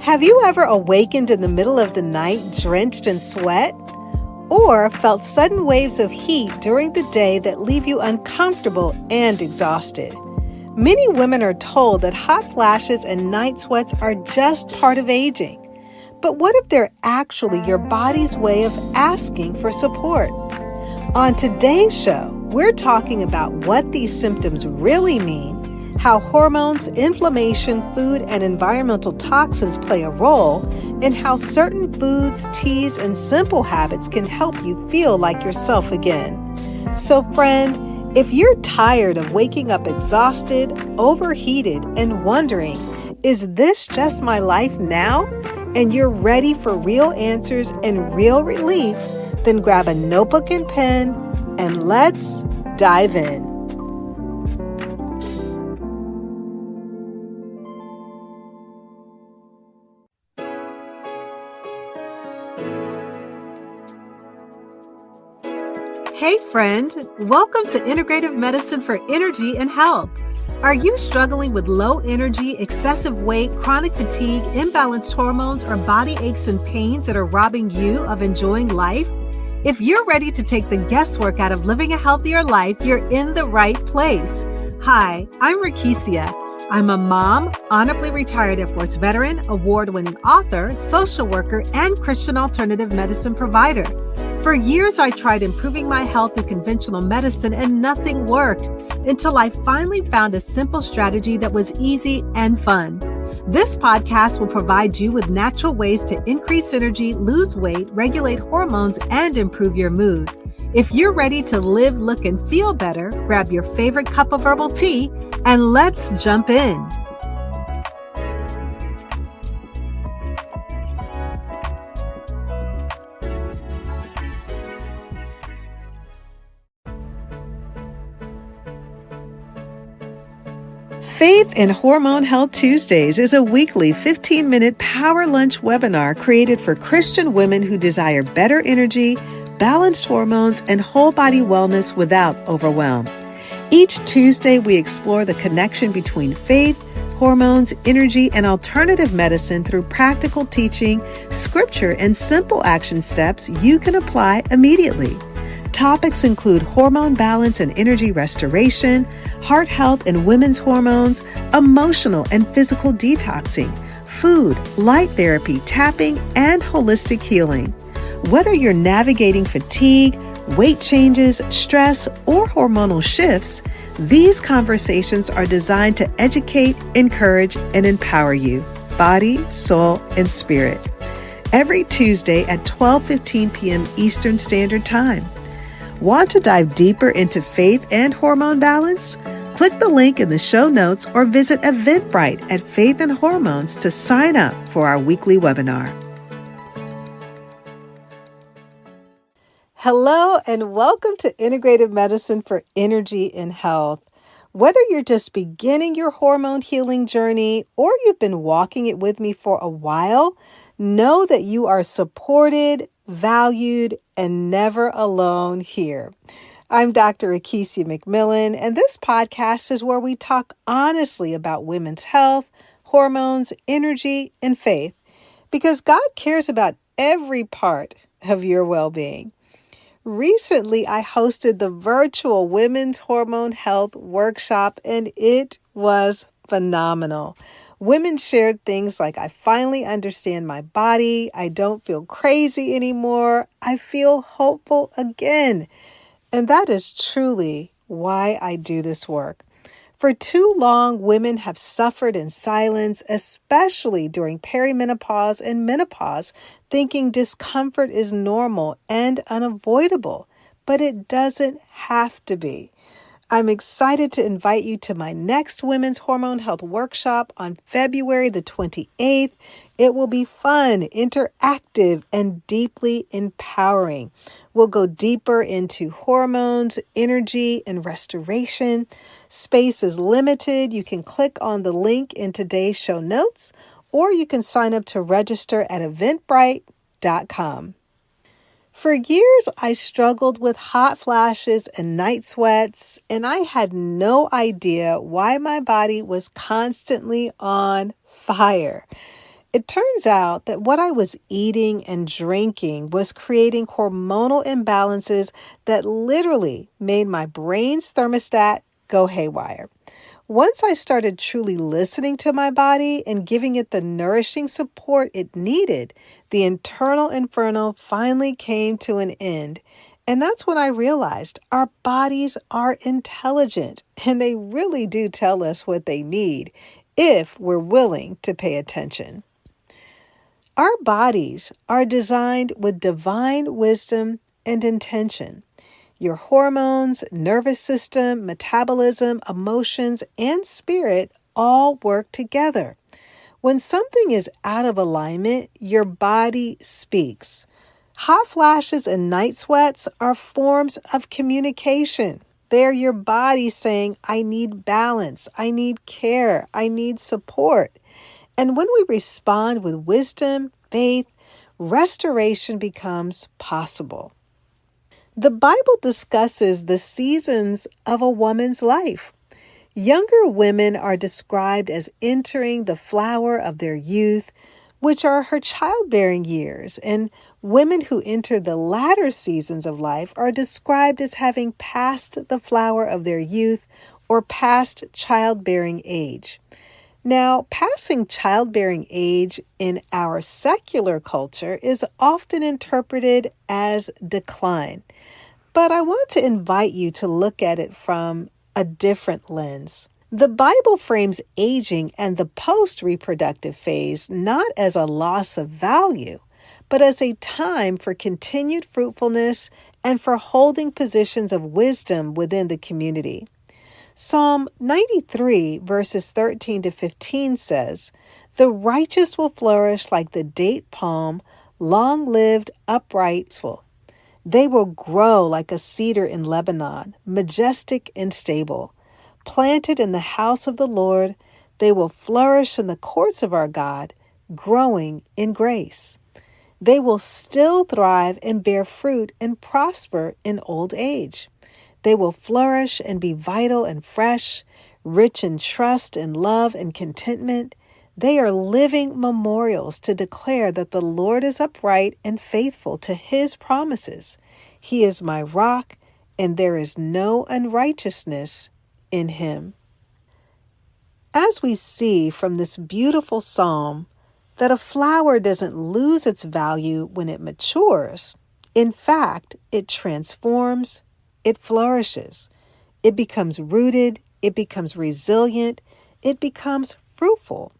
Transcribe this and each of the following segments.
Have you ever awakened in the middle of the night drenched in sweat? Or felt sudden waves of heat during the day that leave you uncomfortable and exhausted? Many women are told that hot flashes and night sweats are just part of aging. But what if they're actually your body's way of asking for support? On today's show, we're talking about what these symptoms really mean, how hormones, inflammation, food, and environmental toxins play a role, and how certain foods, teas, and simple habits can help you feel like yourself again. So friend, if you're tired of waking up exhausted, overheated, and wondering, is this just my life now? And you're ready for real answers and real relief, then grab a notebook and pen and let's dive in. Hey friend, welcome to Integrative Medicine for Energy and Health. Are you struggling with low energy, excessive weight, chronic fatigue, imbalanced hormones, or body aches and pains that are robbing you of enjoying life? If you're ready to take the guesswork out of living a healthier life, you're in the right place. Hi, I'm Rekishia. I'm a mom, honorably retired Air Force veteran, award-winning author, social worker, and Christian alternative medicine provider. For years, I tried improving my health through conventional medicine and nothing worked until I finally found a simple strategy that was easy and fun. This podcast will provide you with natural ways to increase energy, lose weight, regulate hormones, and improve your mood. If you're ready to live, look, and feel better, grab your favorite cup of herbal tea and let's jump in. Faith in Hormone Health Tuesdays is a weekly 15-minute power lunch webinar created for Christian women who desire better energy, balanced hormones, and whole body wellness without overwhelm. Each Tuesday, we explore the connection between faith, hormones, energy, and alternative medicine through practical teaching, scripture, and simple action steps you can apply immediately. Topics include hormone balance and energy restoration, heart health and women's hormones, emotional and physical detoxing, food, light therapy, tapping, and holistic healing. Whether you're navigating fatigue, weight changes, stress, or hormonal shifts, these conversations are designed to educate, encourage, and empower you, body, soul, and spirit. Every Tuesday at 12:15 p.m. Eastern Standard Time. Want to dive deeper into faith and hormone balance? Click the link in the show notes or visit Eventbrite at Faith and Hormones to sign up for our weekly webinar. Hello and welcome to Integrative Medicine for Energy and Health. Whether you're just beginning your hormone healing journey or you've been walking it with me for a while, know that you are supported, valued, and never alone here. I'm Dr. Rekishia McMillan, and this podcast is where we talk honestly about women's health, hormones, energy, and faith, because God cares about every part of your well-being. Recently, I hosted the virtual Women's Hormone Health Workshop, and it was phenomenal. Women shared things like, I finally understand my body. I don't feel crazy anymore. I feel hopeful again. And that is truly why I do this work. For too long, women have suffered in silence, especially during perimenopause and menopause, thinking discomfort is normal and unavoidable, but it doesn't have to be. I'm excited to invite you to my next Women's Hormone Health Workshop on February the 28th. It will be fun, interactive, and deeply empowering. We'll go deeper into hormones, energy, and restoration. Space is limited. You can click on the link in today's show notes, or you can sign up to register at eventbrite.com. For years, I struggled with hot flashes and night sweats, and I had no idea why my body was constantly on fire. It turns out that what I was eating and drinking was creating hormonal imbalances that literally made my brain's thermostat go haywire. Once I started truly listening to my body and giving it the nourishing support it needed, the internal inferno finally came to an end. And that's when I realized our bodies are intelligent and they really do tell us what they need if we're willing to pay attention. Our bodies are designed with divine wisdom and intention. Your hormones, nervous system, metabolism, emotions, and spirit all work together. When something is out of alignment, your body speaks. Hot flashes and night sweats are forms of communication. They're your body saying, I need balance, I need care, I need support. And when we respond with wisdom, faith, restoration becomes possible. The Bible discusses the seasons of a woman's life. Younger women are described as entering the flower of their youth, which are her childbearing years, and women who enter the latter seasons of life are described as having passed the flower of their youth or past childbearing age. Now, passing childbearing age in our secular culture is often interpreted as decline. But I want to invite you to look at it from a different lens. The Bible frames aging and the post-reproductive phase not as a loss of value, but as a time for continued fruitfulness and for holding positions of wisdom within the community. Psalm 93, verses 13 to 15 says, "The righteous will flourish like the date palm, long-lived, upright. They will grow like a cedar in Lebanon, majestic and stable. Planted in the house of the Lord, they will flourish in the courts of our God, growing in grace. They will still thrive and bear fruit and prosper in old age. They will flourish and be vital and fresh, rich in trust and love and contentment. They are living memorials to declare that the Lord is upright and faithful to his promises. He is my rock, and there is no unrighteousness in him." As we see from this beautiful psalm, that a flower doesn't lose its value when it matures. In fact, it transforms, it flourishes, it becomes rooted, it becomes resilient, it becomes fruitful.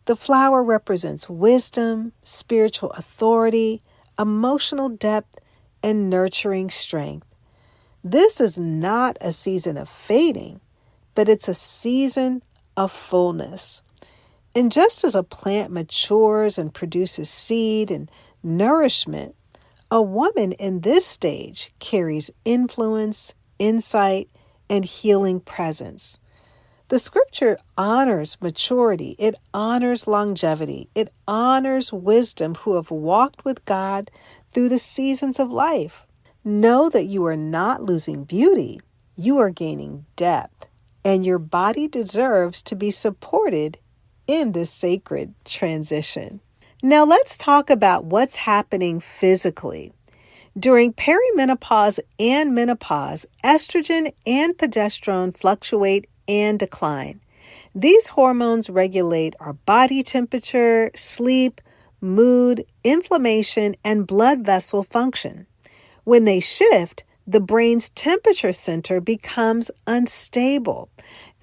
The flower represents wisdom, spiritual authority, emotional depth, and nurturing strength. This is not a season of fading, but it's a season of fullness. And just as a plant matures and produces seed and nourishment, a woman in this stage carries influence, insight, and healing presence. The scripture honors maturity. It honors longevity. It honors wisdom who have walked with God through the seasons of life. Know that you are not losing beauty. You are gaining depth, and your body deserves to be supported in this sacred transition. Now let's talk about what's happening physically. During perimenopause and menopause, estrogen and progesterone fluctuate and decline. These hormones regulate our body temperature, sleep, mood, inflammation, and blood vessel function. When they shift, the brain's temperature center becomes unstable.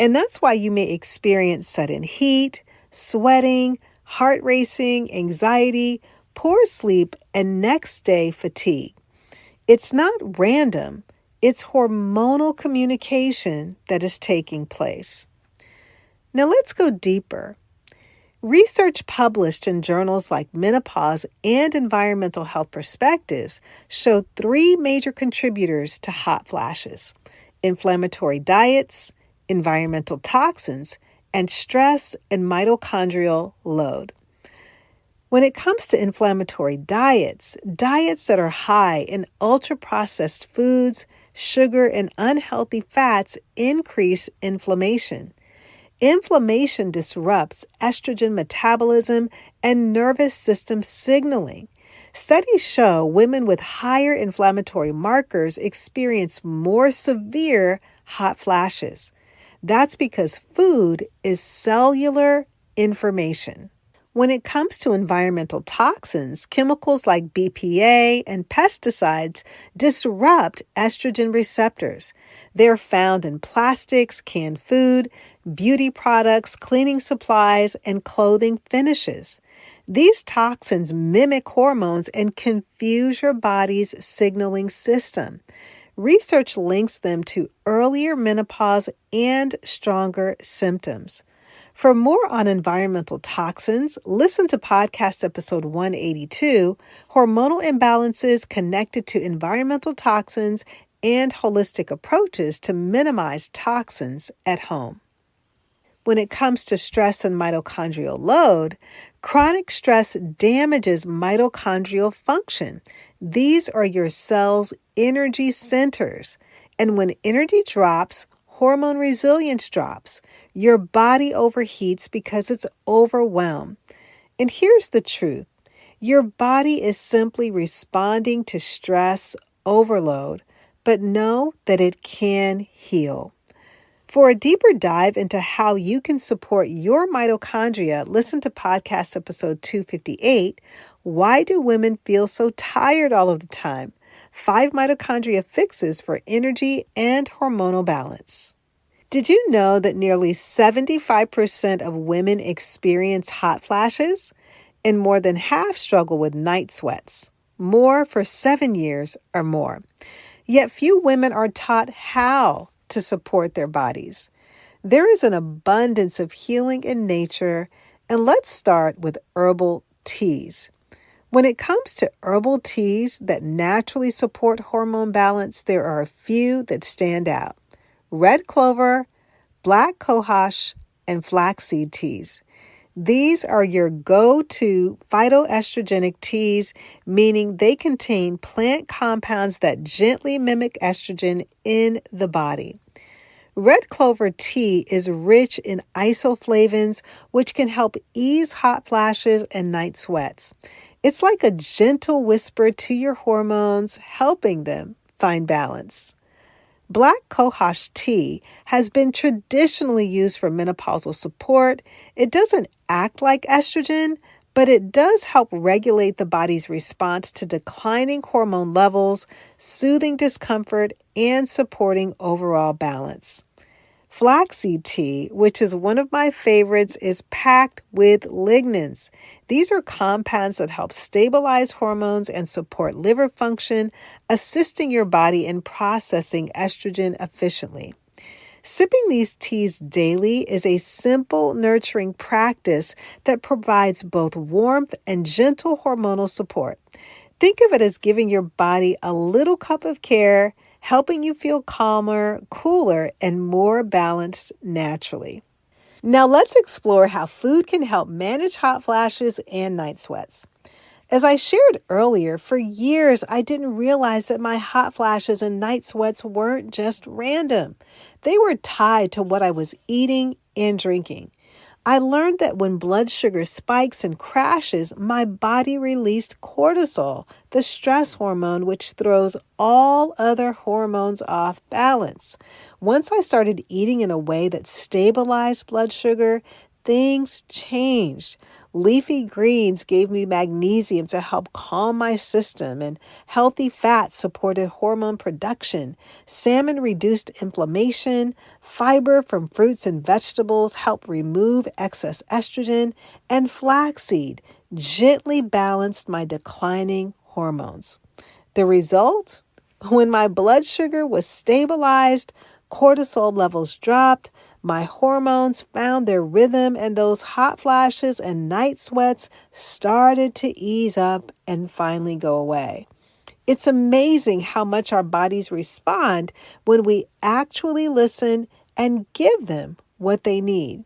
And that's why you may experience sudden heat, sweating, heart racing, anxiety, poor sleep, and next day fatigue. It's not random. It's hormonal communication that is taking place. Now let's go deeper. Research published in journals like Menopause and Environmental Health Perspectives showed 3 major contributors to hot flashes: inflammatory diets, environmental toxins, and stress and mitochondrial load. When it comes to inflammatory diets that are high in ultra-processed foods, sugar, and unhealthy fats increase inflammation. Inflammation disrupts estrogen metabolism and nervous system signaling. Studies show women with higher inflammatory markers experience more severe hot flashes. That's because food is cellular information. When it comes to environmental toxins, chemicals like BPA and pesticides disrupt estrogen receptors. They're found in plastics, canned food, beauty products, cleaning supplies, and clothing finishes. These toxins mimic hormones and confuse your body's signaling system. Research links them to earlier menopause and stronger symptoms. For more on environmental toxins, listen to podcast episode 182, Hormonal Imbalances Connected to Environmental Toxins and Holistic Approaches to Minimize Toxins at Home. When it comes to stress and mitochondrial load, chronic stress damages mitochondrial function. These are your cell's energy centers. And when energy drops, hormone resilience drops. Your body overheats because it's overwhelmed. And here's the truth. Your body is simply responding to stress overload, but know that it can heal. For a deeper dive into how you can support your mitochondria, listen to podcast episode 258, Why Do Women Feel So Tired All of the Time? 5 Mitochondria Fixes for Energy and Hormonal Balance. Did you know that nearly 75% of women experience hot flashes? And more than half struggle with night sweats, more for 7 years or more. Yet few women are taught how to support their bodies. There is an abundance of healing in nature, and let's start with herbal teas. When it comes to herbal teas that naturally support hormone balance, there are a few that stand out. Red clover, black cohosh, and flaxseed teas. These are your go-to phytoestrogenic teas, meaning they contain plant compounds that gently mimic estrogen in the body. Red clover tea is rich in isoflavones, which can help ease hot flashes and night sweats. It's like a gentle whisper to your hormones, helping them find balance. Black cohosh tea has been traditionally used for menopausal support. It doesn't act like estrogen, but it does help regulate the body's response to declining hormone levels, soothing discomfort, and supporting overall balance. Flaxseed tea, which is one of my favorites, is packed with lignans. These are compounds that help stabilize hormones and support liver function, assisting your body in processing estrogen efficiently. Sipping these teas daily is a simple, nurturing practice that provides both warmth and gentle hormonal support. Think of it as giving your body a little cup of care, helping you feel calmer, cooler, and more balanced naturally. Now let's explore how food can help manage hot flashes and night sweats. As I shared earlier, for years I didn't realize that my hot flashes and night sweats weren't just random. They were tied to what I was eating and drinking. I learned that when blood sugar spikes and crashes, my body released cortisol, the stress hormone which throws all other hormones off balance. Once I started eating in a way that stabilized blood sugar, things changed. Leafy greens gave me magnesium to help calm my system, and healthy fats supported hormone production. Salmon reduced inflammation. Fiber from fruits and vegetables helped remove excess estrogen, and flaxseed gently balanced my declining hormones. The result? When my blood sugar was stabilized, cortisol levels dropped, my hormones found their rhythm, and those hot flashes and night sweats started to ease up and finally go away. It's amazing how much our bodies respond when we actually listen and give them what they need.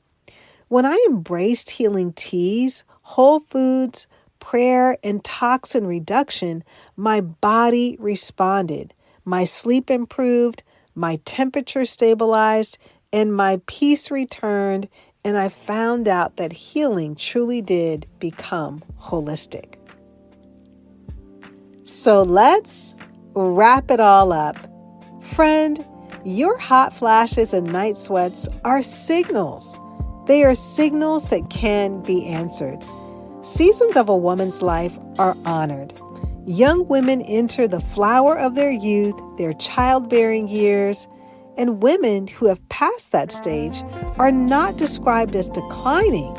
When I embraced healing teas, whole foods, prayer, and toxin reduction, my body responded. My sleep improved, my temperature stabilized, and my peace returned, and I found out that healing truly did become holistic. So let's wrap it all up. Friend, your hot flashes and night sweats are signals. They are signals that can be answered. Seasons of a woman's life are honored. Young women enter the flower of their youth, their childbearing years, and women who have passed that stage are not described as declining.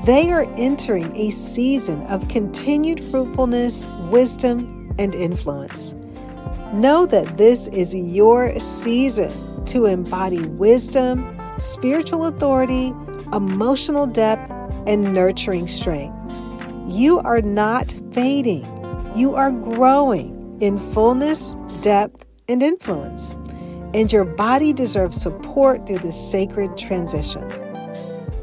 They are entering a season of continued fruitfulness, wisdom, and influence. Know that this is your season to embody wisdom, spiritual authority, emotional depth, and nurturing strength. You are not fading. You are growing in fullness, depth, and influence. And your body deserves support through this sacred transition.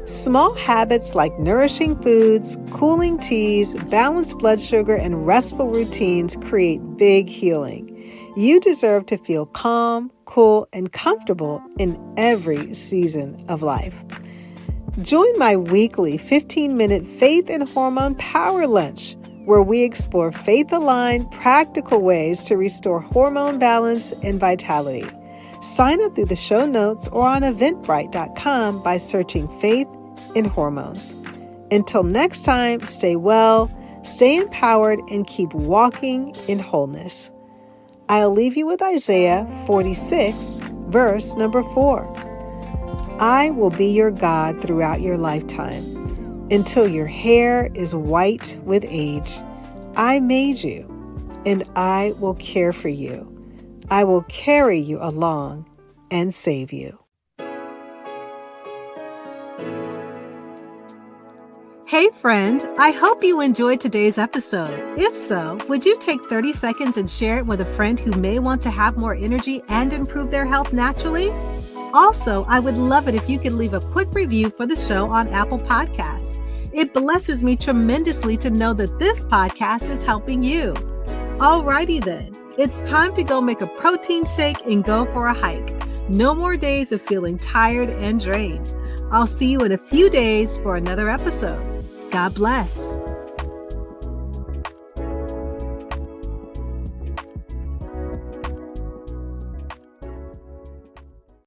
Small habits like nourishing foods, cooling teas, balanced blood sugar, and restful routines create big healing. You deserve to feel calm, cool, and comfortable in every season of life. Join my weekly 15-minute Faith and Hormone Power Lunch, where we explore faith-aligned, practical ways to restore hormone balance and vitality. Sign up through the show notes or on eventbrite.com by searching Faith and Hormones. Until next time, stay well, stay empowered, and keep walking in wholeness. I'll leave you with Isaiah 46, verse number 4. I will be your God throughout your lifetime, until your hair is white with age. I made you, and I will care for you. I will carry you along and save you. Hey friend, I hope you enjoyed today's episode. If so, would you take 30 seconds and share it with a friend who may want to have more energy and improve their health naturally? Also, I would love it if you could leave a quick review for the show on Apple Podcasts. It blesses me tremendously to know that this podcast is helping you. Alrighty then, it's time to go make a protein shake and go for a hike. No more days of feeling tired and drained. I'll see you in a few days for another episode. God bless.